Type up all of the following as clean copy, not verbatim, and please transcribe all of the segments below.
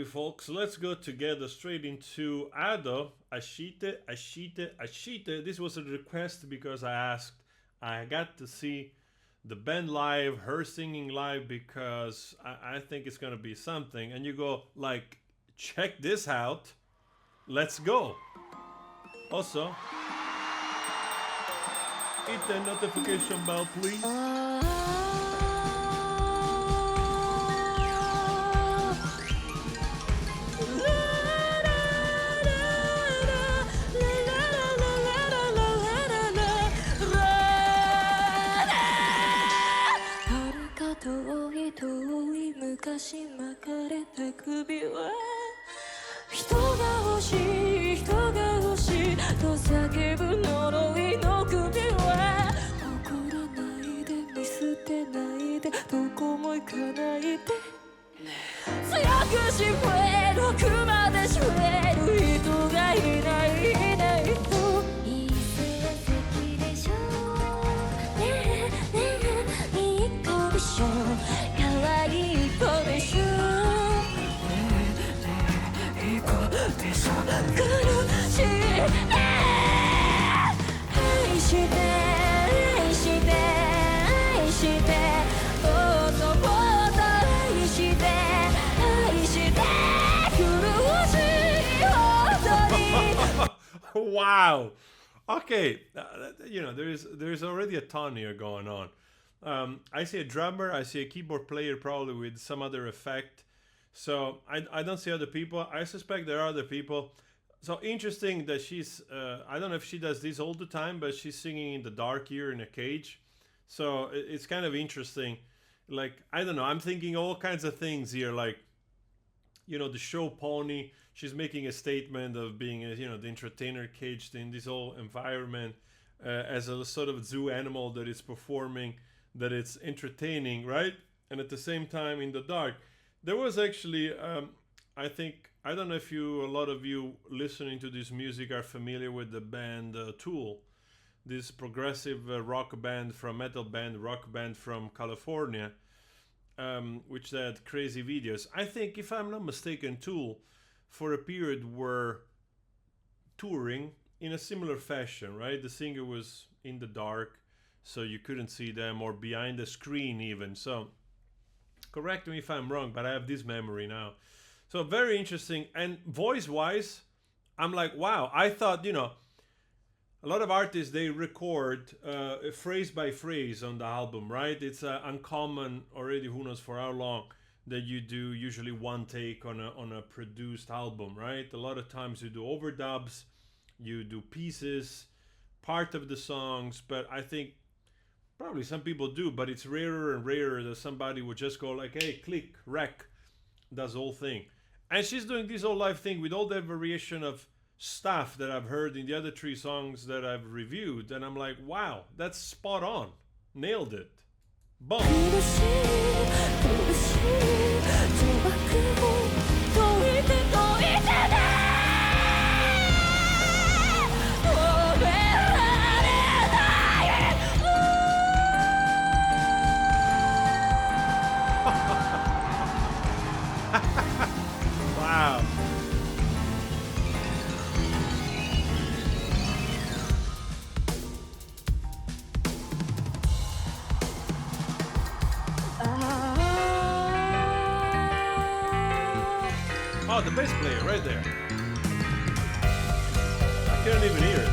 folks. Let's go together straight into Ado, Aishite, Aishite, Aishite. This was a request because I asked. I got to see the band live, her singing live, because I think it's gonna be something. And you go like, check this out. Let's go. Also, hit the notification bell, please. Wow. Okay, there's already a ton here going on. I see a drummer, I see a keyboard player, probably with some other effect. So I don't see other people. I suspect there are other people. So interesting that she's. I don't know if she does this all the time, but she's singing in the dark here in a cage. So it's kind of interesting. Like, I don't know. I'm thinking all kinds of things here. Like, the show pony. She's making a statement of being, the entertainer caged in this whole environment as a sort of zoo animal that is performing, that it's entertaining, right? And at the same time, in the dark. There was actually, I think, I don't know if a lot of you listening to this music are familiar with the band Tool, this progressive rock band metal band, rock band from California, which had crazy videos. I think, if I'm not mistaken, Tool, for a period, were touring in a similar fashion, right? The singer was in the dark, so you couldn't see them, or behind the screen even. So, correct me if I'm wrong, but I have this memory now. So very interesting. And voice-wise, I'm like, wow. I thought, a lot of artists, they record phrase by phrase on the album, right? It's uncommon already, who knows for how long, that you do usually one take on a produced album, right? A lot of times you do overdubs, you do pieces, part of the songs, but I think probably some people do, but it's rarer and rarer that somebody would just go like, hey, click, rec, does the whole thing. And she's doing this whole live thing with all that variation of stuff that I've heard in the other 3 songs that I've reviewed. And I'm like, wow, that's spot on. Nailed it. Boom. Wow. Oh, the bass player right there. I couldn't even hear it.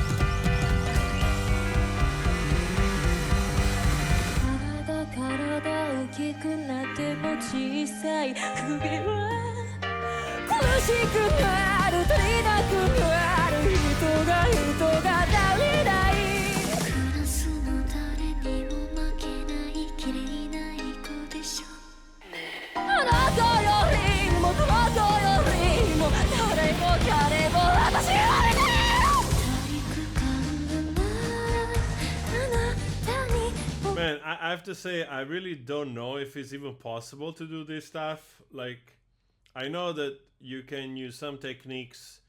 Man, I have to say, I really don't know if it's even possible to do this stuff. Like, I know that you can use some techniques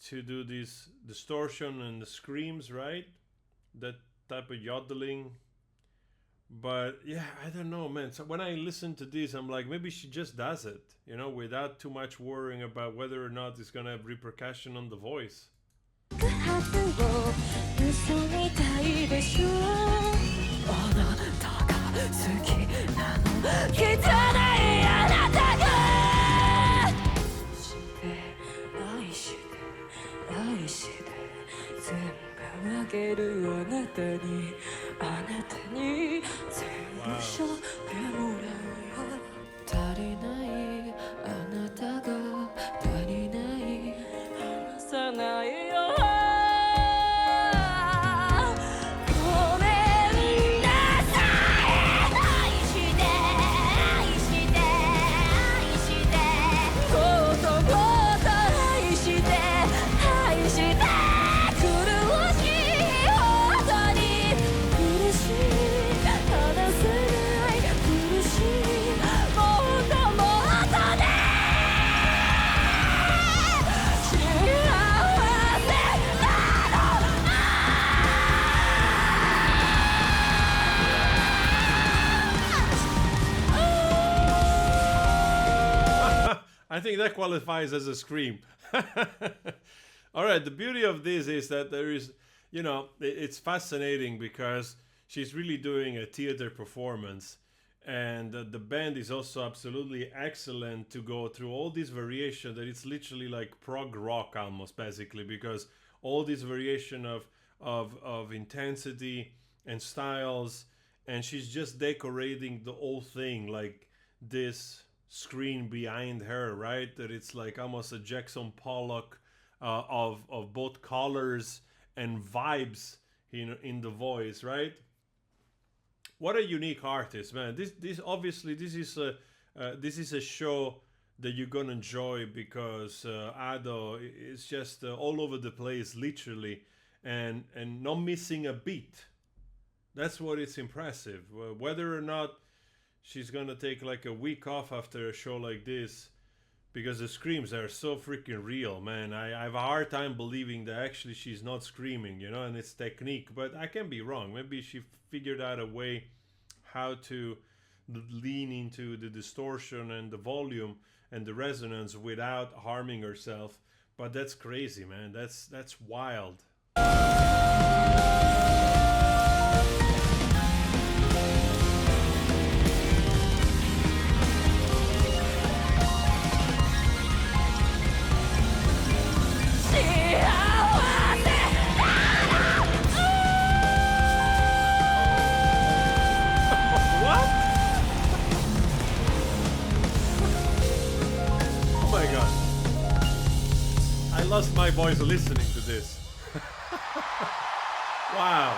to do this distortion and the screams, right? That type of yodeling. But yeah, I don't know, man. So when I listen to this, I'm like, maybe she just does it, you know, without too much worrying about whether or not it's gonna have repercussion on the voice. を嘘みたいでしょあなたが好きなの汚いあなたが愛して愛して全部あげるあなたにあなたに全部しょってもらうよ足りないあなたが足りない話さないよI think that qualifies as a scream. All right, the beauty of this is that there is, you know, it's fascinating because she's really doing a theater performance, and the band is also absolutely excellent to go through all these variation that it's literally like prog rock almost basically, because all this variation of intensity and styles, and she's just decorating the whole thing like this screen behind her, right? That it's like almost a Jackson Pollock of both colors and vibes in the voice, right? What a unique artist, man. This obviously this is a show that you're gonna enjoy because Ado is just all over the place, literally, and not missing a beat. That's what it's impressive. Whether or not she's gonna take like a week off after a show like this, because the screams are so freaking real, man. I have a hard time believing that actually she's not screaming, you know, and it's technique. But I can be wrong. Maybe she figured out a way how to lean into the distortion and the volume and the resonance without harming herself. But that's crazy, man. That's wild. Oh my god. I lost my voice listening to this. Wow.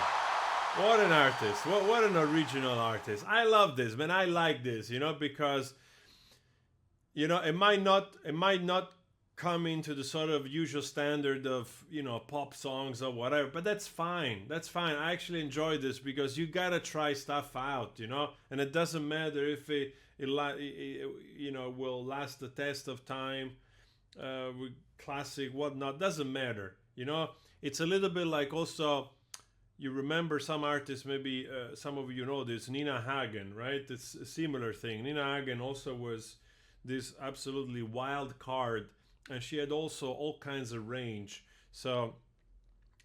What an artist. What an original artist. I love this, man. I like this, you know, because you know, it might not come into the sort of usual standard of, you know, pop songs or whatever, but that's fine. That's fine. I actually enjoy this because you gotta try stuff out, you know, and it doesn't matter if you know, will last the test of time, with classic, whatnot, doesn't matter, you know. It's a little bit like also, you remember some artists, maybe some of you know this, Nina Hagen, right? It's a similar thing. Nina Hagen also was this absolutely wild card, and she had also all kinds of range. So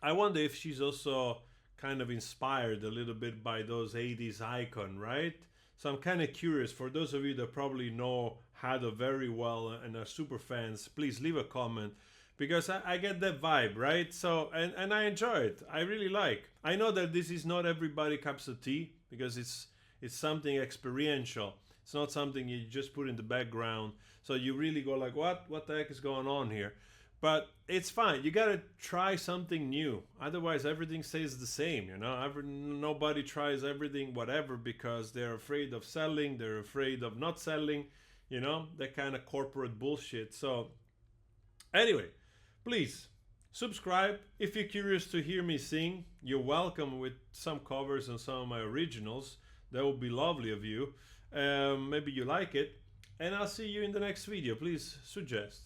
I wonder if she's also kind of inspired a little bit by those 80s icon, right? So I'm kind of curious, for those of you that probably know Hado very well and are super fans, please leave a comment, because I get that vibe, right? So and I enjoy it. I really like. I know that this is not everybody cups of tea, because it's something experiential. It's not something you just put in the background. So you really go like, what the heck is going on here? But it's fine. You gotta try something new. Otherwise, everything stays the same. You know, nobody tries everything, whatever, because they're afraid of selling. They're afraid of not selling. You know, that kind of corporate bullshit. So, anyway, please subscribe if you're curious to hear me sing. You're welcome with some covers and some of my originals. That would be lovely of you. Maybe you like it. And I'll see you in the next video. Please suggest.